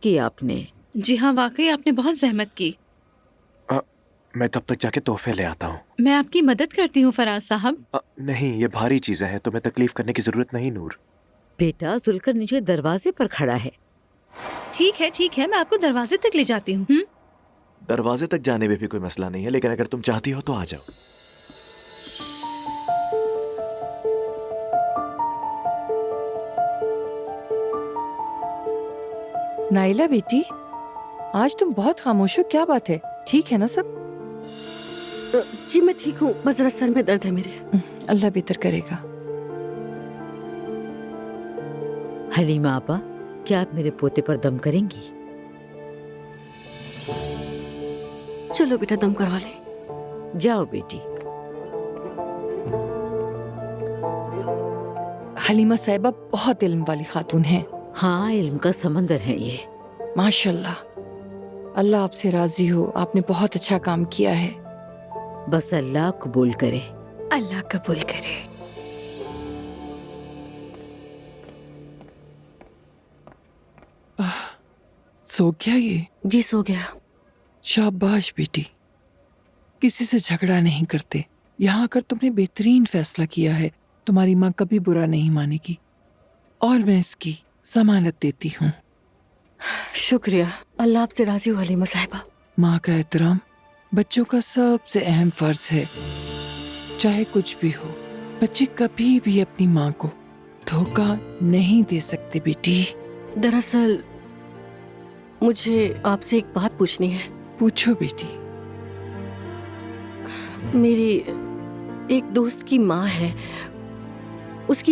की आपने। जी हाँ, वाकई आपने बहुत जहमत की। मैं तब तक जाके तोहफे ले आता हूँ। मैं आपकी मदद करती हूँ फराज साहब। नहीं, ये भारी चीजें हैं, तुम्हें तकलीफ करने की जरूरत नहीं नूर। बेटा जुलकर नीचे दरवाजे पर खड़ा है। ठीक है, मैं आपको दरवाजे तक ले जाती हूँ। दरवाजे तक जाने में भी कोई मसला नहीं है, लेकिन अगर तुम चाहती हो तो आ जाओ। नाइला बेटी, आज तुम बहुत खामोश हो, क्या बात है? ठीक है ना सब? जी मैं ठीक हूँ, बस जरा सर में दर्द है मेरे। अल्लाह बेहतर करेगा। हलीमा आपा, क्या आप मेरे पोते पर दम करेंगी? चलो बेटा दम करवा ले। जाओ बेटी। हलीमा साहिबा बहुत इल्म वाली खातून हैं। हाँ, इल्म का समंदर है ये। माशाल्लाह। अल्लाह आपसे राजी हो, आपने बहुत अच्छा काम किया है। बस अल्लाह कबूल करे। अल्लाह कबूल करे। सो गया ये? जी सो गया। शाबाश बेटी, किसी से झगड़ा नहीं करते। यहाँ आकर तुमने बेहतरीन फैसला किया है। तुम्हारी माँ कभी बुरा नहीं मानेगी और मैं इसकी जमानत देती हूँ। शुक्रिया, अल्लाह आपसे राजी हो हलीमा साहिबा। माँ का एहतराम बच्चों का सबसे अहम फर्ज है। चाहे कुछ भी हो, बच्चे कभी भी अपनी माँ को धोखा नहीं दे सकते बेटी। दरअसल मुझे आपसे एक बात पूछनी है। पूछो बेटी। मेरी एक दोस्त की माँ है,